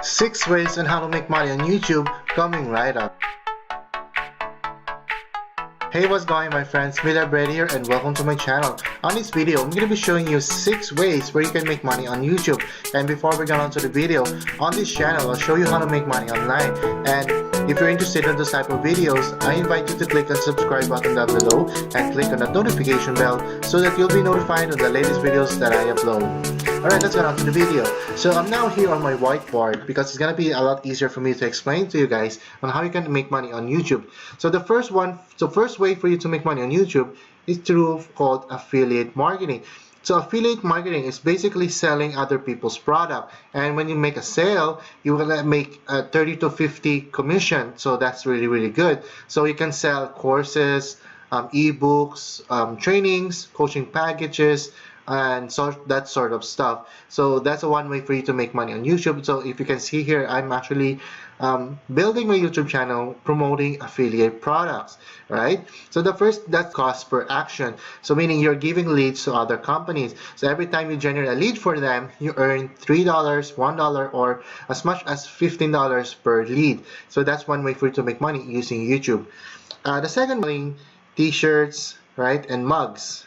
6 ways on how to make money on YouTube coming right up. Hey, what's going my friends, Miller Bread here and welcome to my channel. On this video, I'm going to be showing you 6 ways where you can make money on YouTube. And before we get on to the video, on this channel, I'll show you how to make money online. And if you're interested in this type of videos, I invite you to click on the subscribe button down below and click on the notification bell so that you'll be notified of the latest videos that I upload. Alright, let's get on to the video. So I'm now here on my whiteboard because it's going to be a lot easier for me to explain to you guys on how you can make money on YouTube. So the first way for you to make money on YouTube is through called affiliate marketing. So affiliate marketing is basically selling other people's product, and when you make a sale, you will make a 30 to 50 commission. So that's really good. So you can sell courses, ebooks, trainings, coaching packages, and that sort of stuff. So that's one way for you to make money on YouTube. So if you can see here, I'm actually building my YouTube channel promoting affiliate products, right? So the first, that's cost per action. So meaning you're giving leads to other companies. So every time you generate a lead for them, you earn $3, $1, or as much as $15 per lead. So that's one way for you to make money using YouTube. The second thing, t-shirts, right, and mugs,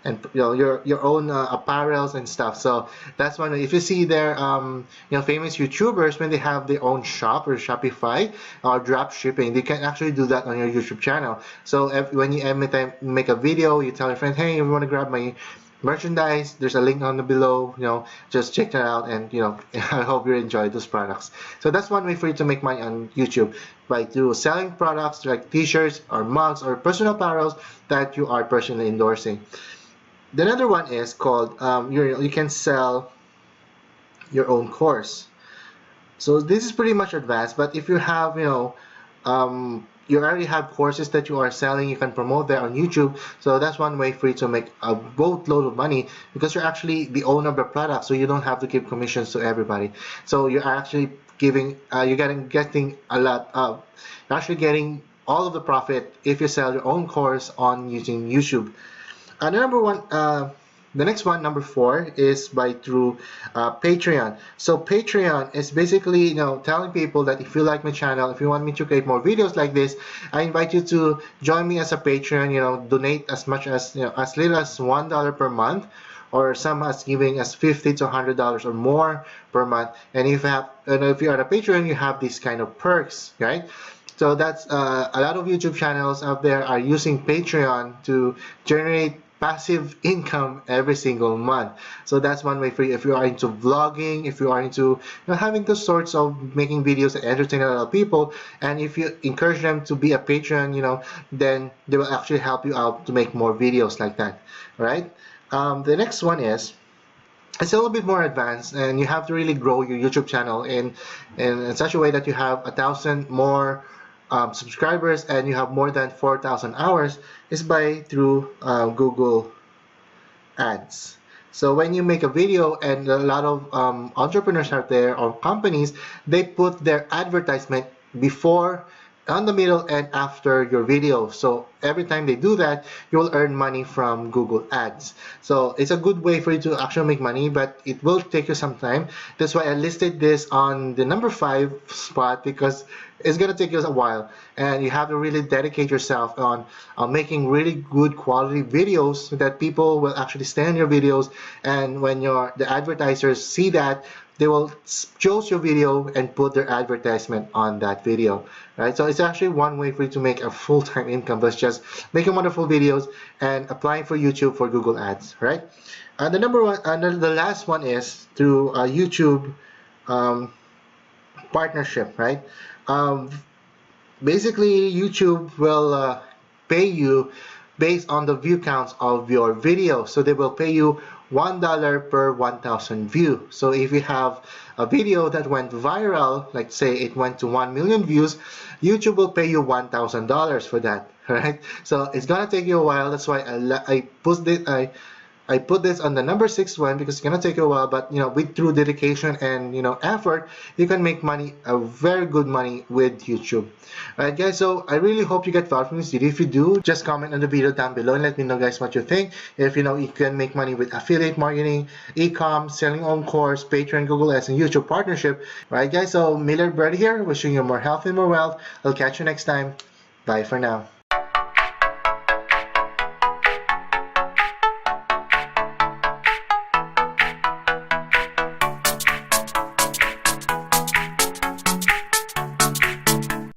and your own apparels and stuff. So that's one way. If you see their famous YouTubers, when they have their own shop or Shopify or drop shipping, they can actually do that on your YouTube channel. So when you every time make a video, you tell your friend, hey, if you want to grab my merchandise, there's a link on the below, just check that out, and I hope you enjoy those products. So that's one way for you to make money on YouTube, by through selling products like t-shirts or mugs or personal apparels that you are personally endorsing. The other one is called you can sell your own course. So this is pretty much advanced, but if you have you already have courses that you are selling, you can promote that on YouTube. So that's one way for you to make a boatload of money, because you're actually the owner of the product, so you don't have to give commissions to everybody. So you're actually giving you're getting a lot of, you're actually getting all of the profit if you sell your own course on using YouTube. The next one, number 4, is through Patreon. So Patreon is basically telling people that if you like my channel, if you want me to create more videos like this, I invite you to join me as a Patreon. Donate as much as as little as $1 per month, or some as giving as $50 to $100 or more per month. And if you are a Patreon, you have these kind of perks, right? So that's a lot of YouTube channels out there are using Patreon to generate passive income every single month. So that's one way for you if you are into vlogging, if you are into having those sorts of making videos that entertain a lot of people, and if you encourage them to be a patron, then they will actually help you out to make more videos like that, right? The next one is, it's a little bit more advanced, and you have to really grow your YouTube channel in such a way that you have 1,000 more subscribers and you have more than 4,000 hours, is through Google Ads. So when you make a video, and a lot of entrepreneurs out there or companies, they put their advertisement before, on the middle, and after your video. So every time they do that, you'll earn money from Google Ads. So it's a good way for you to actually make money, but it will take you some time. That's why I listed this on the number 5 spot, because it's going to take you a while, and you have to really dedicate yourself on making really good quality videos so that people will actually stay on your videos, and when the advertisers see that, they will choose your video and put their advertisement on that video, right? So it's actually one way for you to make a full-time income, but just making wonderful videos and applying for YouTube for Google Ads, right? The number one, the last one is through YouTube partnership, right? Basically, YouTube will pay you based on the view counts of your video. So they will pay you $1 per 1,000 views. So if you have a video that went viral, like say it went to 1 million views, YouTube will pay you $1,000 for that, right? So it's gonna take you a while. That's why I I put this on the number 6 one because it's gonna take a while, but with through dedication and effort, you can make money, a very good money with YouTube. Alright guys, so I really hope you get value from this video. If you do, just comment on the video down below and let me know guys what you think. If you can make money with affiliate marketing, e-com, selling on course, Patreon, Google Ads, and YouTube partnership. Alright guys, so Miller Brady here, wishing you more health and more wealth. I'll catch you next time. Bye for now.